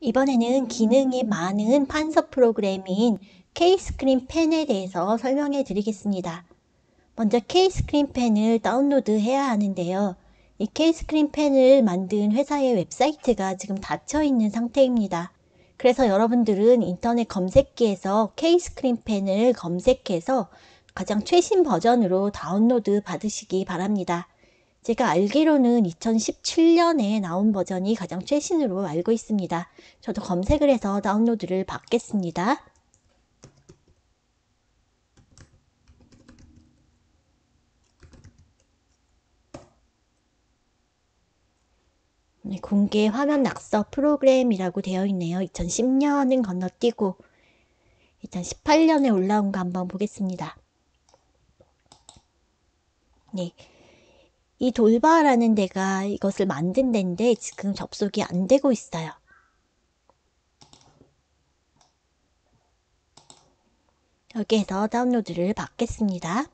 이번에는 기능이 많은 판서 프로그램인 K-스크린 펜에 대해서 설명해 드리겠습니다. 먼저 K-스크린 펜을 다운로드 해야 하는데요. 이 K-스크린 펜을 만든 회사의 웹사이트가 지금 닫혀 있는 상태입니다. 그래서 여러분들은 인터넷 검색기에서 K-스크린 펜을 검색해서 가장 최신 버전으로 다운로드 받으시기 바랍니다. 제가 알기로는 2017년에 나온 버전이 가장 최신으로 알고 있습니다. 저도 검색을 해서 다운로드를 받겠습니다. 네, 공개 화면 낙서 프로그램이라고 되어 있네요. 2010년은 건너뛰고 일단 18년에 올라온 거 한번 보겠습니다. 네, 이 돌바라는 데가 이것을 만든 데인데 지금 접속이 안 되고 있어요. 여기에서 다운로드를 받겠습니다.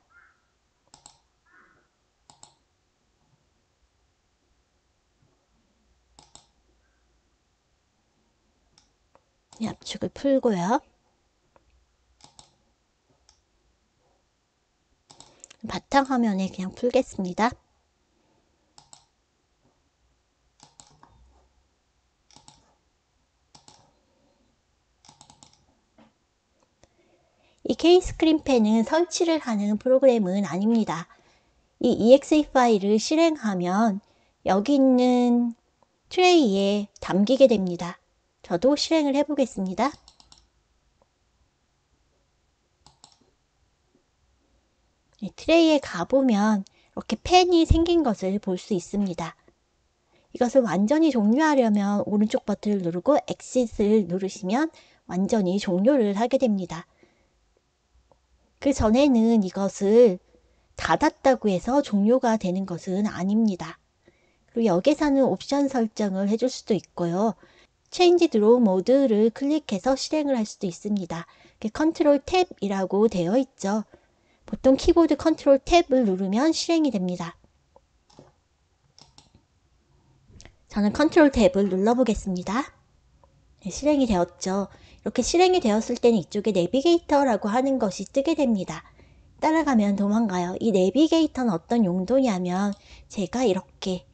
압축을 풀고요. 바탕화면에 그냥 풀겠습니다. 이 K-스크린 펜은 설치를 하는 프로그램은 아닙니다. 이 exe 파일을 실행하면 여기 있는 트레이에 담기게 됩니다. 저도 실행을 해보겠습니다. 트레이에 가보면 이렇게 펜이 생긴 것을 볼 수 있습니다. 이것을 완전히 종료하려면 오른쪽 버튼을 누르고 exit을 누르시면 완전히 종료를 하게 됩니다. 그 전에는 이것을 닫았다고 해서 종료가 되는 것은 아닙니다. 그리고 여기서는 옵션 설정을 해줄 수도 있고요. 체인지 드로우 모드를 클릭해서 실행을 할 수도 있습니다. 컨트롤 탭이라고 되어 있죠. 보통 키보드 컨트롤 탭을 누르면 실행이 됩니다. 저는 컨트롤 탭을 눌러보겠습니다. 네, 실행이 되었죠. 이렇게 실행이 되었을 때는 이쪽에 내비게이터라고 하는 것이 뜨게 됩니다. 따라가면 도망가요. 이 내비게이터는 어떤 용도냐면 제가 이렇게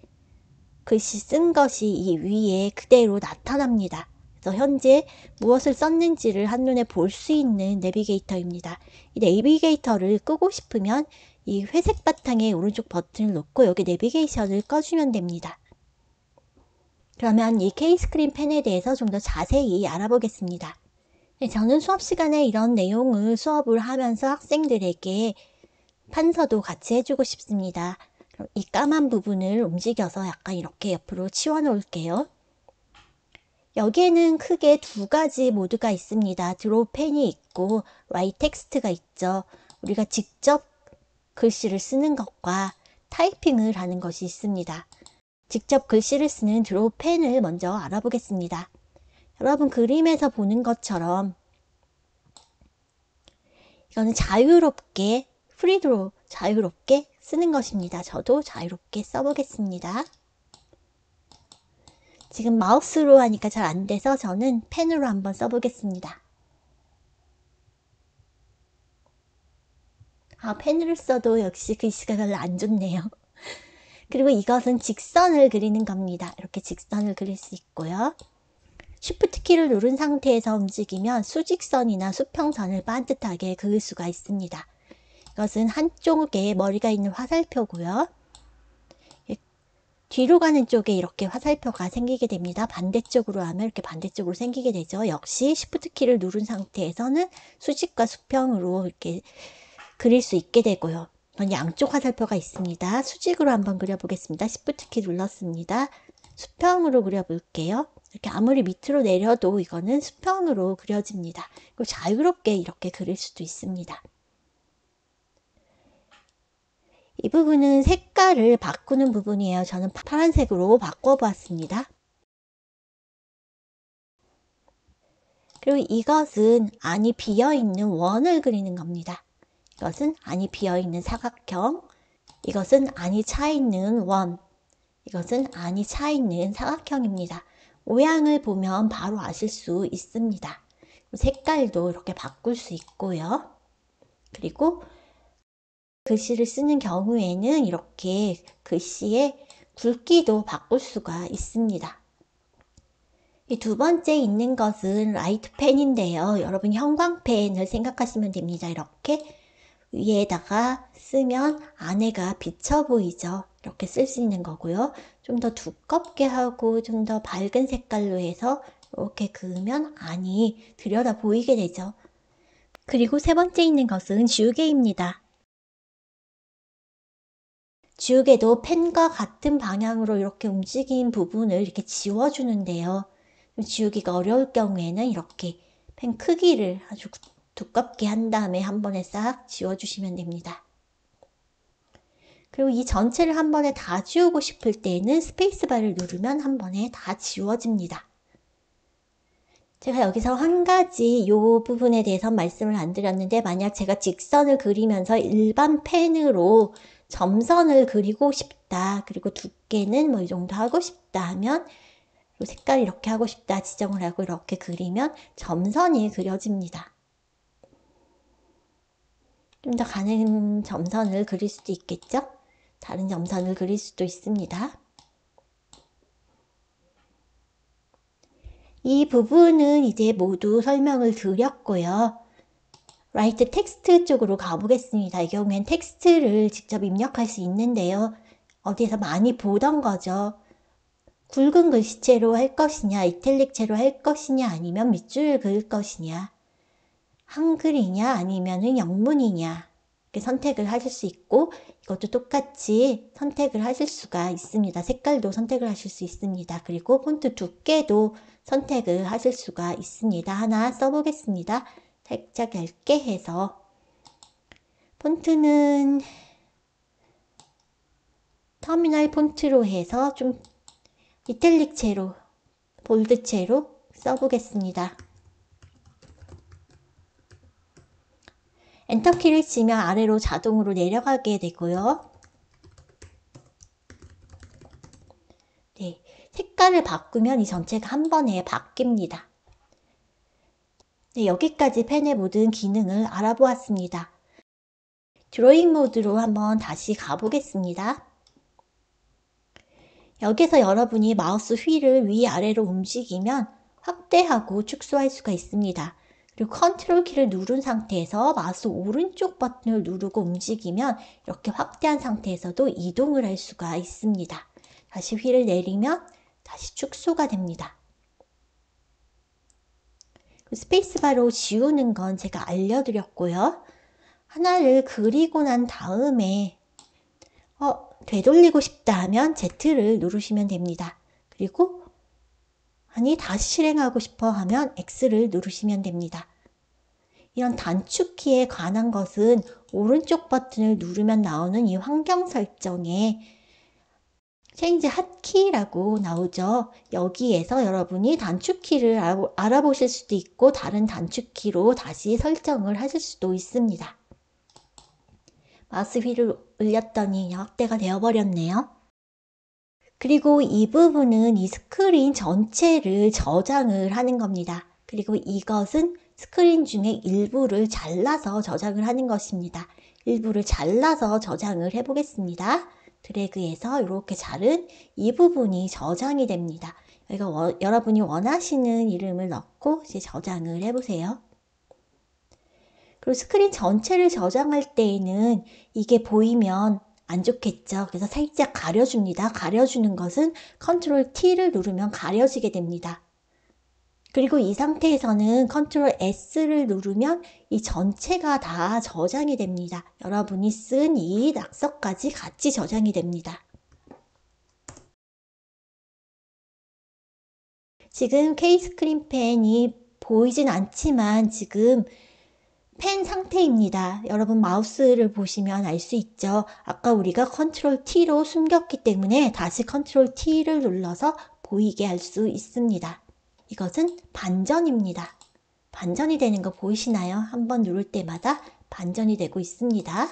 글씨 쓴 것이 이 위에 그대로 나타납니다. 그래서 현재 무엇을 썼는지를 한눈에 볼 수 있는 내비게이터입니다. 이 내비게이터를 끄고 싶으면 이 회색 바탕에 오른쪽 버튼을 놓고 여기 내비게이션을 꺼주면 됩니다. 그러면 이 K-스크린 펜에 대해서 좀 더 자세히 알아보겠습니다. 네, 저는 수업 시간에 이런 내용을 수업을 하면서 학생들에게 판서도 같이 해주고 싶습니다. 그럼 이 까만 부분을 움직여서 약간 이렇게 옆으로 치워 놓을게요. 여기에는 크게 두 가지 모드가 있습니다. 드로우 펜이 있고 라이트 텍스트가 있죠. 우리가 직접 글씨를 쓰는 것과 타이핑을 하는 것이 있습니다. 직접 글씨를 쓰는 드로우 펜을 먼저 알아보겠습니다. 여러분 그림에서 보는 것처럼 이거는 자유롭게 프리드로 자유롭게 쓰는 것입니다. 저도 자유롭게 써보겠습니다. 지금 마우스로 하니까 잘 안돼서 저는 펜으로 한번 써보겠습니다. 펜으로 써도 역시 글씨가 별로 안 좋네요. 그리고 이것은 직선을 그리는 겁니다. 이렇게 직선을 그릴 수 있고요. 쉬프트 키를 누른 상태에서 움직이면 수직선이나 수평선을 반듯하게 그을 수가 있습니다. 이것은 한쪽에 머리가 있는 화살표고요. 뒤로 가는 쪽에 이렇게 화살표가 생기게 됩니다. 반대쪽으로 하면 이렇게 반대쪽으로 생기게 되죠. 역시 쉬프트 키를 누른 상태에서는 수직과 수평으로 이렇게 그릴 수 있게 되고요. 양쪽 화살표가 있습니다. 수직으로 한번 그려보겠습니다. 쉬프트 키 눌렀습니다. 수평으로 그려볼게요. 이렇게 아무리 밑으로 내려도 이거는 수평으로 그려집니다. 그리고 자유롭게 이렇게 그릴 수도 있습니다. 이 부분은 색깔을 바꾸는 부분이에요. 저는 파란색으로 바꿔보았습니다. 그리고 이것은 안이 비어있는 원을 그리는 겁니다. 이것은 안이 비어있는 사각형, 이것은 안이 차있는 원, 이것은 안이 차있는 사각형입니다. 모양을 보면 바로 아실 수 있습니다. 색깔도 이렇게 바꿀 수 있고요. 그리고 글씨를 쓰는 경우에는 이렇게 글씨의 굵기도 바꿀 수가 있습니다. 이 두 번째 있는 것은 라이트 펜인데요. 여러분 형광펜을 생각하시면 됩니다. 이렇게 위에다가 쓰면 안에가 비쳐 보이죠. 이렇게 쓸 수 있는 거고요. 좀 더 두껍게 하고 좀 더 밝은 색깔로 해서 이렇게 그으면 안이 들여다 보이게 되죠. 그리고 세 번째 있는 것은 지우개입니다. 지우개도 펜과 같은 방향으로 이렇게 움직인 부분을 이렇게 지워주는데요. 지우기가 어려울 경우에는 이렇게 펜 크기를 아주 두껍게 한 다음에 한 번에 싹 지워주시면 됩니다. 그리고 이 전체를 한 번에 다 지우고 싶을 때는 스페이스바를 누르면 한 번에 다 지워집니다. 제가 여기서 한 가지 이 부분에 대해서 말씀을 안 드렸는데, 만약 제가 직선을 그리면서 일반 펜으로 점선을 그리고 싶다, 그리고 두께는 뭐 이 정도 하고 싶다 하면, 색깔 이렇게 하고 싶다 지정을 하고 이렇게 그리면 점선이 그려집니다. 좀 더 가는 점선을 그릴 수도 있겠죠? 다른 점선을 그릴 수도 있습니다. 이 부분은 이제 모두 설명을 드렸고요. 라이트 텍스트 쪽으로 가보겠습니다. 이 경우엔 텍스트를 직접 입력할 수 있는데요. 어디서 많이 보던 거죠. 굵은 글씨체로 할 것이냐, 이탈릭체로 할 것이냐, 아니면 밑줄을 그을 것이냐, 한글이냐 아니면은 영문이냐, 이렇게 선택을 하실 수 있고, 이것도 똑같이 선택을 하실 수가 있습니다. 색깔도 선택을 하실 수 있습니다. 그리고 폰트 두께도 선택을 하실 수가 있습니다. 하나 써보겠습니다. 살짝 얇게 해서, 폰트는 터미널 폰트로 해서 좀 이탈릭체로, 볼드체로 써보겠습니다. 엔터키를 치면 아래로 자동으로 내려가게 되고요. 네, 색깔을 바꾸면 이 전체가 한 번에 바뀝니다. 네, 여기까지 펜의 모든 기능을 알아보았습니다. 드로잉 모드로 한번 다시 가보겠습니다. 여기서 여러분이 마우스 휠을 위아래로 움직이면 확대하고 축소할 수가 있습니다. 그리고 컨트롤 키를 누른 상태에서 마우스 오른쪽 버튼을 누르고 움직이면 이렇게 확대한 상태에서도 이동을 할 수가 있습니다. 다시 휠을 내리면 다시 축소가 됩니다. 스페이스바로 지우는 건 제가 알려드렸고요. 하나를 그리고 난 다음에 되돌리고 싶다 하면 Z를 누르시면 됩니다. 그리고 다시 실행하고 싶어 하면 X를 누르시면 됩니다. 이런 단축키에 관한 것은 오른쪽 버튼을 누르면 나오는 이 환경 설정에 체인지 핫키라고 나오죠. 여기에서 여러분이 단축키를 알아보실 수도 있고 다른 단축키로 다시 설정을 하실 수도 있습니다. 마우스 휠을 올렸더니 확대가 되어버렸네요. 그리고 이 부분은 이 스크린 전체를 저장을 하는 겁니다. 그리고 이것은 스크린 중에 일부를 잘라서 저장을 하는 것입니다. 일부를 잘라서 저장을 해보겠습니다. 드래그해서 이렇게 자른 이 부분이 저장이 됩니다. 여기가 여러분이 원하시는 이름을 넣고 이제 저장을 해보세요. 그리고 스크린 전체를 저장할 때에는 이게 보이면 안 좋겠죠. 그래서 살짝 가려줍니다. 가려주는 것은 컨트롤 T를 누르면 가려지게 됩니다. 그리고 이 상태에서는 컨트롤 S를 누르면 이 전체가 다 저장이 됩니다. 여러분이 쓴 이 낙서까지 같이 저장이 됩니다. 지금 K스크린 펜이 보이진 않지만 지금 펜 상태입니다. 여러분 마우스를 보시면 알 수 있죠. 아까 우리가 컨트롤 T로 숨겼기 때문에 다시 컨트롤 T를 눌러서 보이게 할 수 있습니다. 이것은 반전입니다. 반전이 되는 거 보이시나요? 한번 누를 때마다 반전이 되고 있습니다.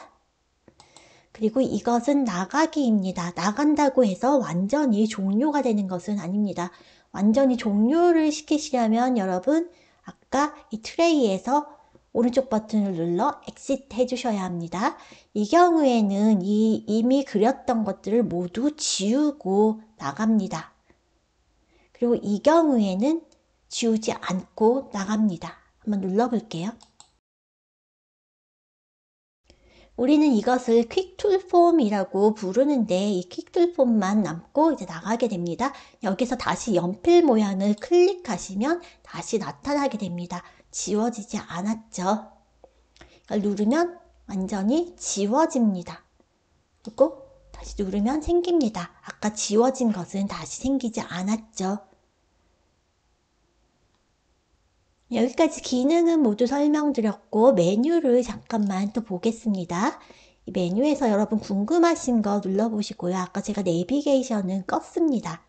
그리고 이것은 나가기입니다. 나간다고 해서 완전히 종료가 되는 것은 아닙니다. 완전히 종료를 시키시려면 여러분 아까 이 트레이에서 오른쪽 버튼을 눌러 엑시트 해주셔야 합니다. 이 경우에는 이미 그렸던 것들을 모두 지우고 나갑니다. 그리고 이 경우에는 지우지 않고 나갑니다. 한번 눌러볼게요. 우리는 이것을 퀵툴폼이라고 부르는데 이 퀵툴폼만 남고 이제 나가게 됩니다. 여기서 다시 연필 모양을 클릭하시면 다시 나타나게 됩니다. 지워지지 않았죠. 이걸 누르면 완전히 지워집니다. 그리고 다시 누르면 생깁니다. 아까 지워진 것은 다시 생기지 않았죠. 여기까지 기능은 모두 설명드렸고 메뉴를 잠깐만 또 보겠습니다. 이 메뉴에서 여러분 궁금하신 거 눌러보시고요. 아까 제가 내비게이션은 껐습니다.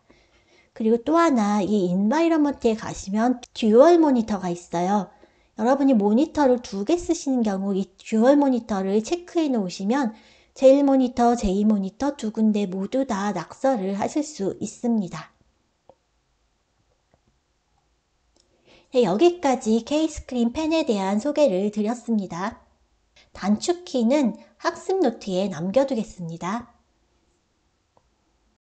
그리고 또 하나 이 인바이러먼트에 가시면 듀얼 모니터가 있어요. 여러분이 모니터를 2개 쓰시는 경우 이 듀얼 모니터를 체크해 놓으시면 제1 모니터, 제2 모니터 2군데 모두 다 낙서를 하실 수 있습니다. 네, 여기까지 K-스크린 펜에 대한 소개를 드렸습니다. 단축키는 학습 노트에 남겨두겠습니다.